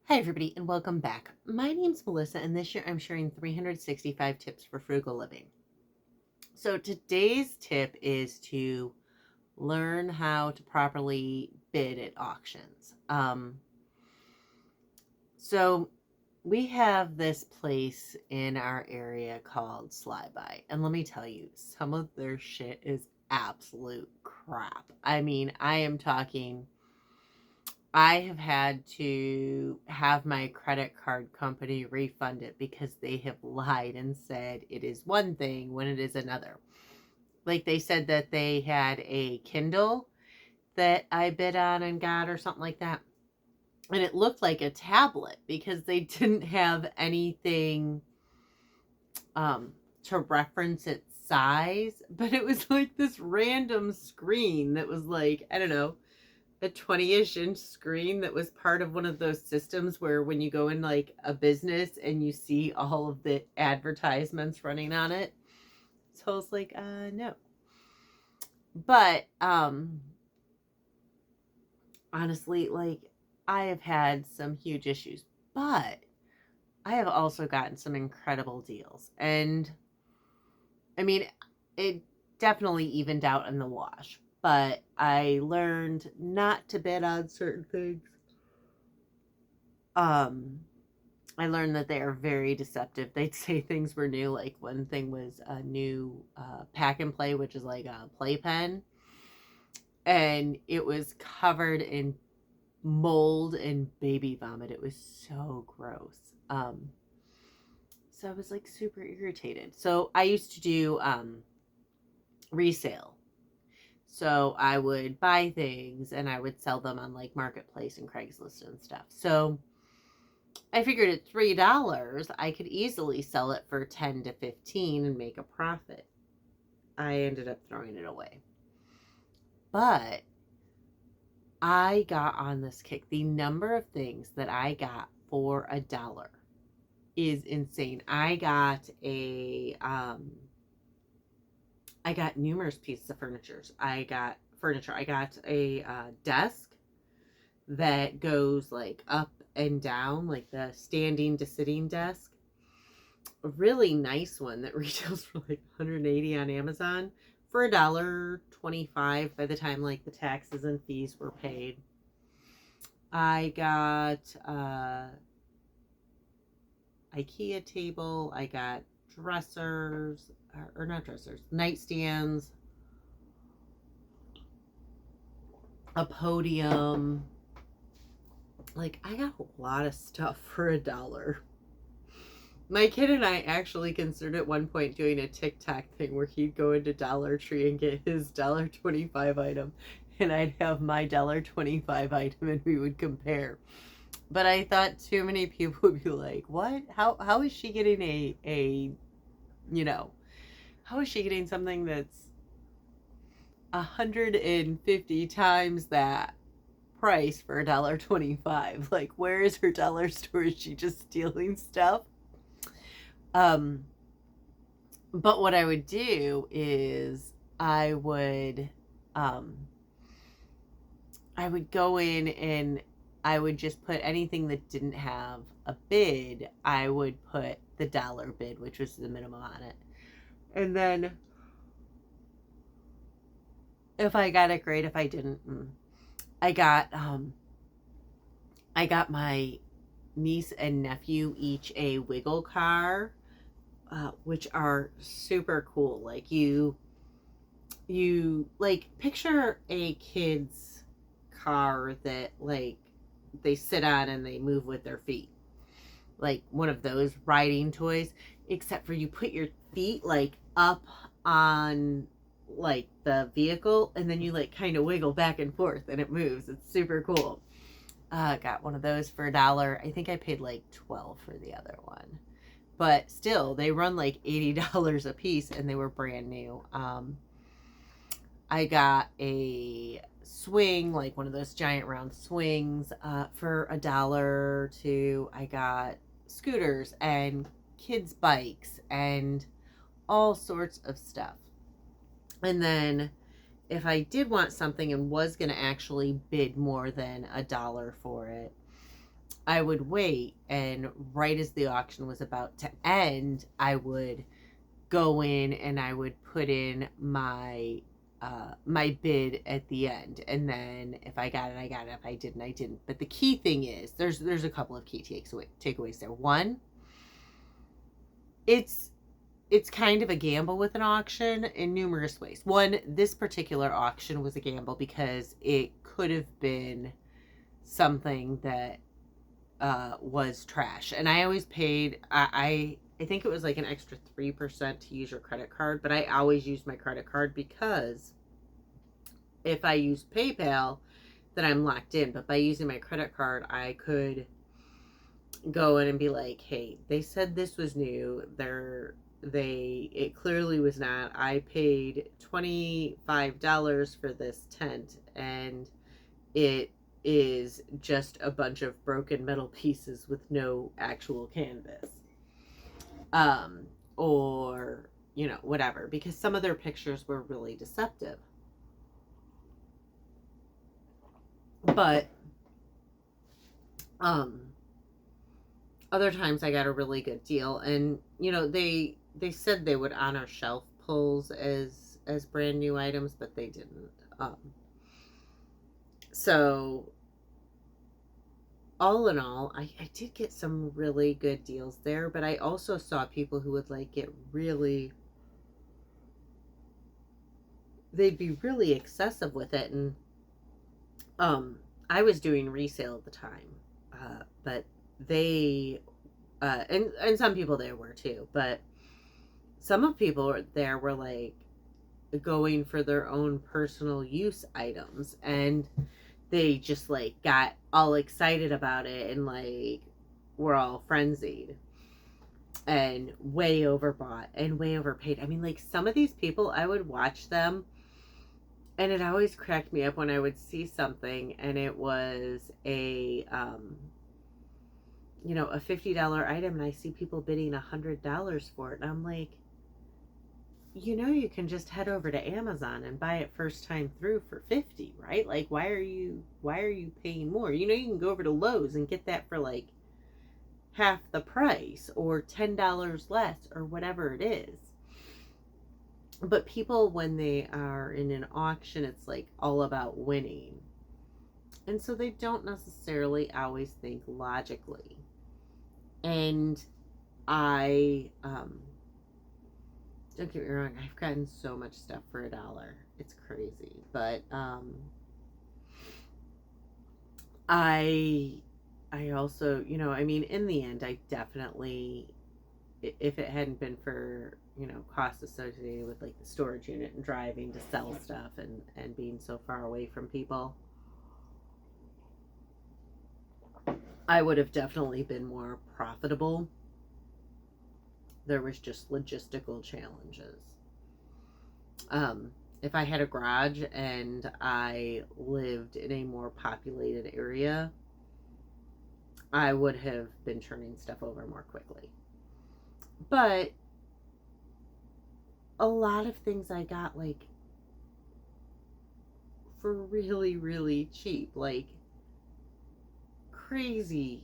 Hi, everybody, and welcome back. My name's Melissa, and this year I'm sharing 365 tips for frugal living. So, today's tip is to learn how to properly bid at auctions. So, we have this place in our area called Slyby, and let me tell you, some of their shit is absolute crap. I mean, I am talking. I have had to have my credit card company refund it because they have lied and said it is one thing when it is another. Like they said that they had a Kindle that I bid on and got or something like that. And it looked like a tablet because they didn't have anything um to reference its size, but it was like this random screen that was like, I don't know, a 20-ish inch screen that was part of one of those systems where when you go in like a business and you see all of the advertisements running on it. So I was like, no. But honestly, like I have had some huge issues, but I have also gotten some incredible deals. And I mean, it definitely evened out in the wash, but I learned not to bid on certain things. Um, I learned that they are very deceptive. They'd say things were new, like one thing was a new pack and play, which is like a playpen, and it was covered in mold and baby vomit. It was so gross. So I was like super irritated. So I used to do resale. So I would buy things and I would sell them on like Marketplace and Craigslist and stuff. So I figured at $3, I could easily sell it for 10 to 15 and make a profit. I ended up throwing it away. But I got on this kick. The number of things that I got for $1 is insane. I got numerous pieces of furniture. I got furniture. I got a desk that goes like up and down, like the standing to sitting desk. A really nice one that retails for like 180 on Amazon for $1.25 by the time like the taxes and fees were paid. I got IKEA table. I got dressers, or not dressers, nightstands, a podium. Like I got a lot of stuff for $1. My kid and I actually considered at one point doing a TikTok thing where he'd go into Dollar Tree and get his $1.25 item, and I'd have my $1.25 item, and we would compare. But I thought too many people would be like, "What? How is she getting a you know how is she getting something that's 150 times that price for $1.25? Like, where is her dollar store? Is she just stealing stuff?" Um, but what I would do is um I would go in and I would just put anything that didn't have a bid, I would put the dollar bid, which was the minimum on it. And then if I got it, great. If I didn't, I got I got my niece and nephew each a wiggle car, which are super cool. Like you like picture a kid's car that like they sit on and they move with their feet, like one of those riding toys, except for you put your feet like up on like the vehicle and then you like kind of wiggle back and forth and it moves. It's super cool. Got one of those for $1. I think I paid like 12 for the other one, but still they run like $80 a piece and they were brand new. I got a swing, like one of those giant round swings, for $1 too. I got scooters and kids' bikes and all sorts of stuff. And then if I did want something and was going to actually bid more than $1 for it, I would wait, and right as the auction was about to end, I would go in and I would put in my bid at the end, and then if I got it, I got it. If I didn't, I didn't. But the key thing is, there's a couple of key takeaways there. One, it's kind of a gamble with an auction in numerous ways. One, this particular auction was a gamble because it could have been something that was trash, and I always paid. I think it was like an extra 3% to use your credit card, but I always use my credit card because if I use PayPal, then I'm locked in. But by using my credit card, I could go in and be like, "Hey, they said this was new. It clearly was not. I paid $25 for this tent, and it is just a bunch of broken metal pieces with no actual canvas." Or, whatever, because some of their pictures were really deceptive. But, other times I got a really good deal, and, they said they would honor shelf pulls as brand new items, but they didn't. So all in all, I did get some really good deals there, but I also saw people who would like get really, they'd be really excessive with it. And I was doing resale at the time, but they, and some people there were too, but some of people there were like going for their own personal use items, and they just like got all excited about it and like were all frenzied and way overbought and way overpaid. I mean, like, some of these people, I would watch them, and it always cracked me up when I would see something and it was a $50 item, and I see people bidding $100 for it, and I'm like, you can just head over to Amazon and buy it first time through for 50, right? Like, why are you paying more? You can go over to Lowe's and get that for like half the price or $10 less or whatever it is. But people, when they are in an auction, it's like all about winning. And so they don't necessarily always think logically. And I don't get me wrong, I've gotten so much stuff for $1. It's crazy. But I also, in the end, I definitely, if it hadn't been for, costs associated with like the storage unit and driving to sell stuff and being so far away from people, I would have definitely been more profitable. There was just logistical challenges. If I had a garage and I lived in a more populated area, I would have been turning stuff over more quickly. But a lot of things I got like for really, really cheap, like crazy,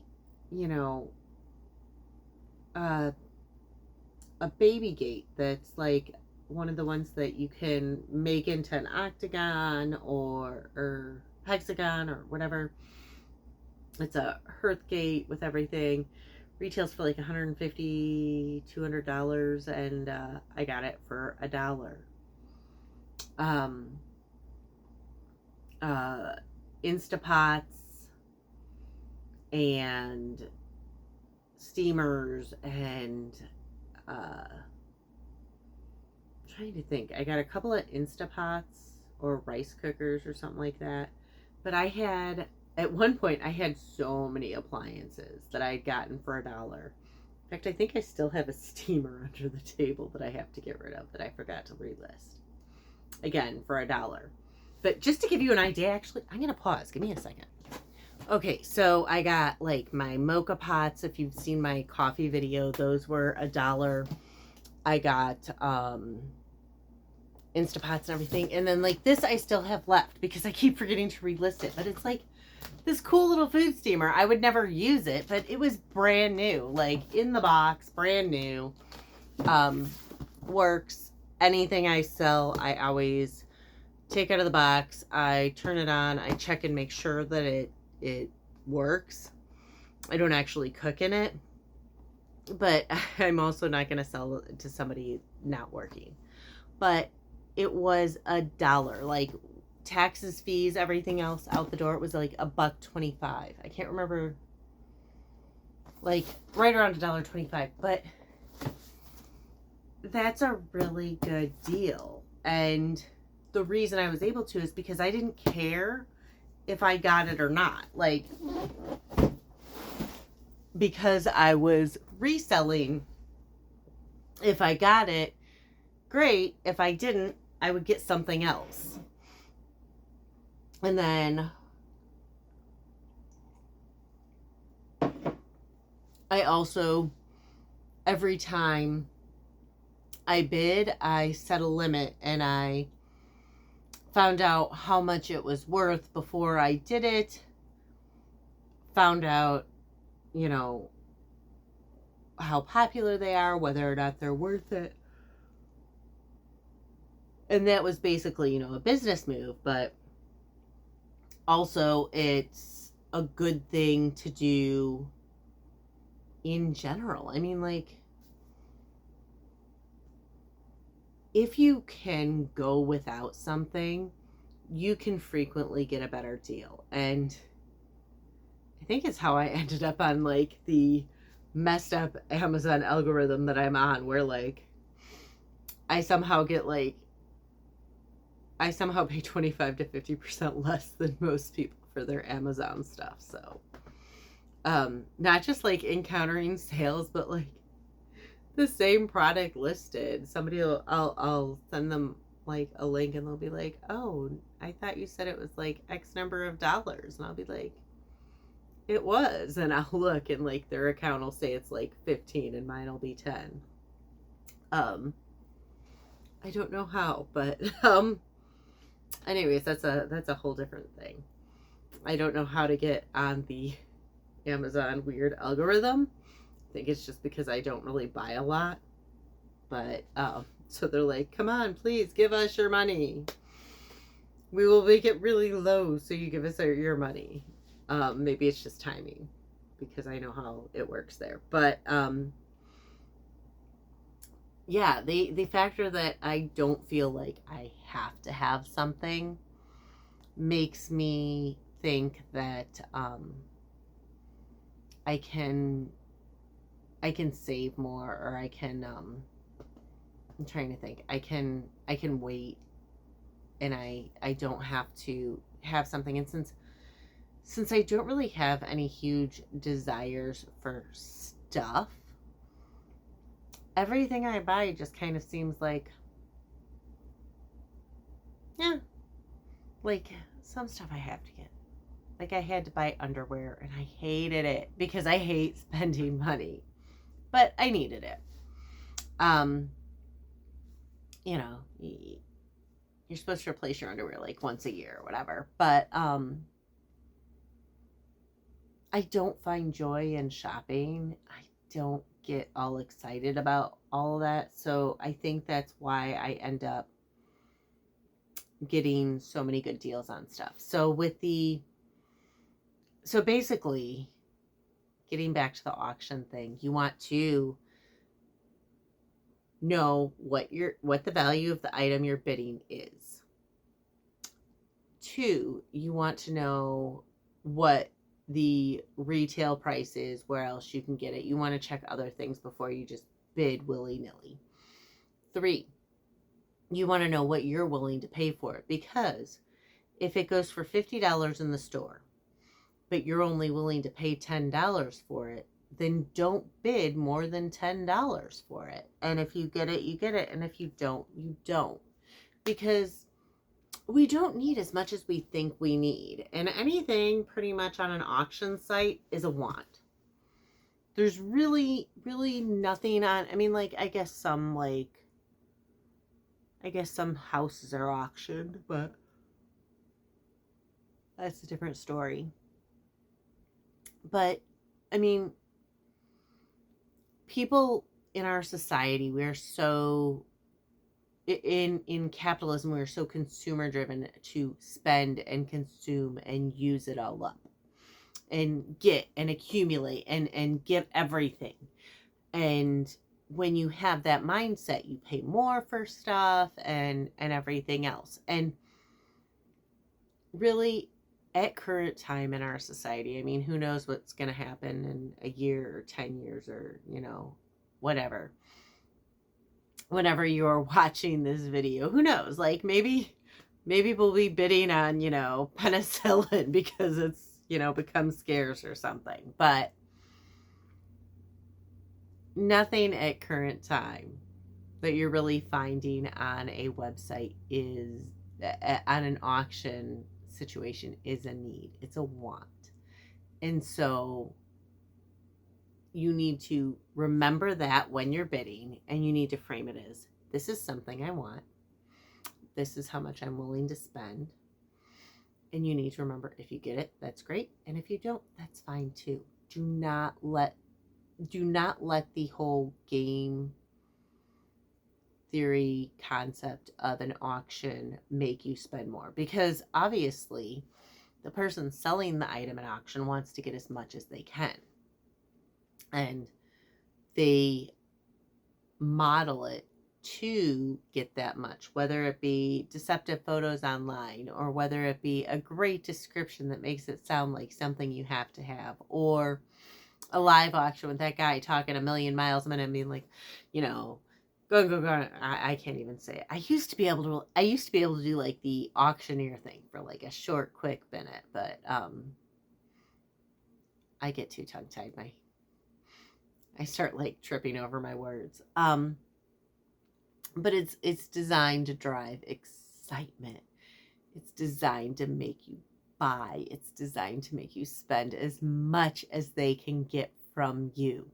a baby gate that's like one of the ones that you can make into an octagon or hexagon or whatever. It's a hearth gate with everything. Retails for like $150, $200, and I got it for $1. Instapots and steamers and trying to think. I got a couple of Instapots or rice cookers or something like that. But at one point, I had so many appliances that I had gotten for $1. In fact, I think I still have a steamer under the table that I have to get rid of that I forgot to relist. Again, for $1. But just to give you an idea, actually, I'm going to pause. Give me a second. Okay, so I got like my mocha pots. If you've seen my coffee video, those were $1. I got Instapots and everything. And then like this I still have left because I keep forgetting to relist it. But it's like this cool little food steamer. I would never use it, but it was brand new, like in the box, brand new. Works. Anything I sell, I always take out of the box. I turn it on. I check and make sure that it works. I don't actually cook in it, but I'm also not going to sell it to somebody not working. But it was $1, like taxes, fees, everything else out the door. It was like $1.25. I can't remember, like right around $1.25, but that's a really good deal. And the reason I was able to is because I didn't care if I got it or not. Like, because I was reselling, if I got it, great. If I didn't, I would get something else. And then I also, every time I bid, I set a limit, and I found out how much it was worth before I did it. Found out, you know, how popular they are, whether or not they're worth it. And that was basically, you know, a business move, but also it's a good thing to do in general. I mean, like, if you can go without something, you can frequently get a better deal. And I think it's how I ended up on like the messed up Amazon algorithm that I'm on, where like I somehow get like, I somehow pay 25 to 50% less than most people for their Amazon stuff. So not just like encountering sales, but like the same product listed. Somebody will, I'll send them like a link, and they'll be like, oh, I thought you said it was like X number of dollars. And I'll be like, it was. And I'll look, and like their account will say it's like 15 and mine will be 10. I don't know how, but anyways, that's a whole different thing. I don't know how to get on the Amazon weird algorithm. I think it's just because I don't really buy a lot. But so they're like, come on, please give us your money. We will make it really low so you give us your money. Maybe it's just timing, because I know how it works there. But yeah, the factor that I don't feel like I have to have something makes me think that I can save more, or I can I'm trying to think. I can wait, and I don't have to have something. And since I don't really have any huge desires for stuff, everything I buy just kind of seems like, yeah, like some stuff I have to get. Like, I had to buy underwear, and I hated it because I hate spending money, but I needed it. You know, you're supposed to replace your underwear like once a year or whatever, but I don't find joy in shopping. I don't get all excited about all of that. So I think that's why I end up getting so many good deals on stuff. So basically, getting back to the auction thing, you want to know what the value of the item you're bidding is. 2, you want to know what the retail price is, where else you can get it. You want to check other things before you just bid willy-nilly. 3, you want to know what you're willing to pay for it, because if it goes for $50 in the store, but you're only willing to pay $10 for it, then don't bid more than $10 for it. And if you get it, you get it. And if you don't, you don't. Because we don't need as much as we think we need. And anything pretty much on an auction site is a want. There's really, really nothing on, I mean, like, I guess some houses are auctioned, but that's a different story. But I mean, people in our society, we're so in capitalism, we're so consumer driven to spend and consume and use it all up and get and accumulate and get everything. And when you have that mindset, you pay more for stuff and everything else. And really, at current time in our society, I mean, who knows what's going to happen in a year or 10 years or, whatever. Whenever you're watching this video, who knows? Like maybe we'll be bidding on, penicillin because it's, become scarce or something. But nothing at current time that you're really finding on a website is on an auction situation is a need. It's a want. And so you need to remember that when you're bidding, and you need to frame it as, this is something I want. This is how much I'm willing to spend. And you need to remember, if you get it, that's great. And if you don't, that's fine too. Do not let the whole game theory concept of an auction make you spend more, because obviously the person selling the item at auction wants to get as much as they can, and they model it to get that much, whether it be deceptive photos online, or whether it be a great description that makes it sound like something you have to have, or a live auction with that guy talking a million miles a minute and being like, go. I can't even say it. I used to be able to do like the auctioneer thing for like a short, quick minute, but I get too tongue tied. I start like tripping over my words. But it's designed to drive excitement. It's designed to make you buy. It's designed to make you spend as much as they can get from you.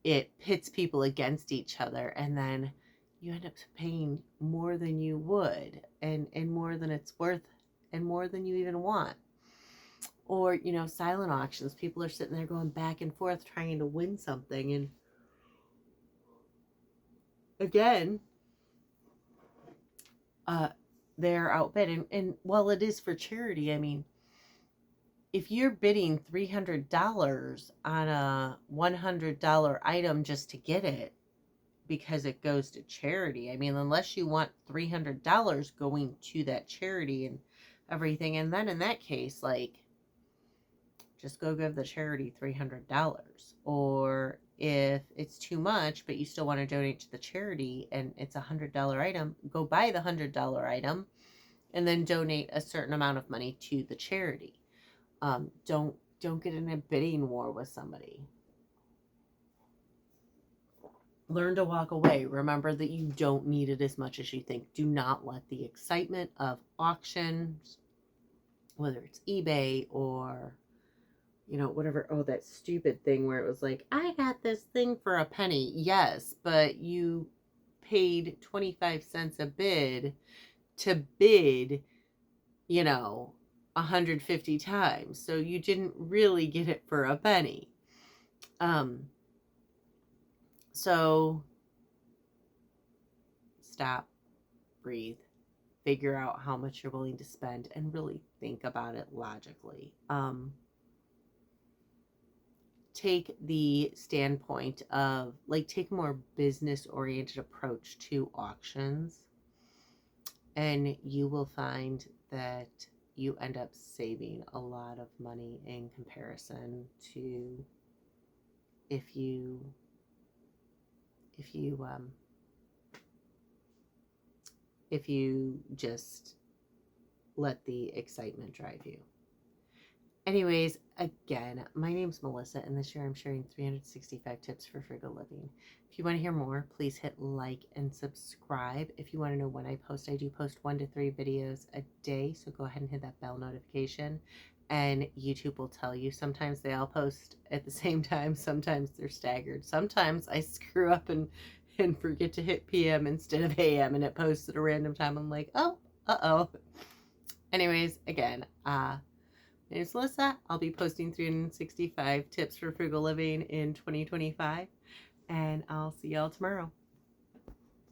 It pits people against each other, and then you end up paying more than you would, and more than it's worth, and more than you even want. Or, silent auctions, people are sitting there going back and forth trying to win something, and again, they're outbid. And while it is for charity, I mean, if you're bidding $300 on a $100 item just to get it because it goes to charity, I mean, unless you want $300 going to that charity and everything, and then in that case, like, just go give the charity $300. Or if it's too much, but you still want to donate to the charity and it's $100 item, go buy the $100 item and then donate a certain amount of money to the charity. Don't get in a bidding war with somebody. Learn to walk away. Remember that you don't need it as much as you think. Do not let the excitement of auctions, whether it's eBay or, whatever. Oh, that stupid thing where it was like, I got this thing for a penny. Yes, but you paid 25 cents a bid to bid, 150 times. So you didn't really get it for a penny. So stop, breathe, figure out how much you're willing to spend, and really think about it logically. Take the standpoint of, like, take a more business oriented approach to auctions, and you will find that you end up saving a lot of money in comparison to if you just let the excitement drive you. Anyways, again, my name's Melissa, and this year I'm sharing 365 tips for frugal living. If you want to hear more, please hit like and subscribe. If you want to know when I post, I do post 1 to 3 videos a day, so go ahead and hit that bell notification, and YouTube will tell you. Sometimes they all post at the same time, sometimes they're staggered. Sometimes I screw up and forget to hit PM instead of AM, and it posts at a random time. I'm like, oh, uh-oh. Anyways, again, my My name's Alyssa. I'll be posting 365 tips for frugal living in 2025, and I'll see y'all tomorrow.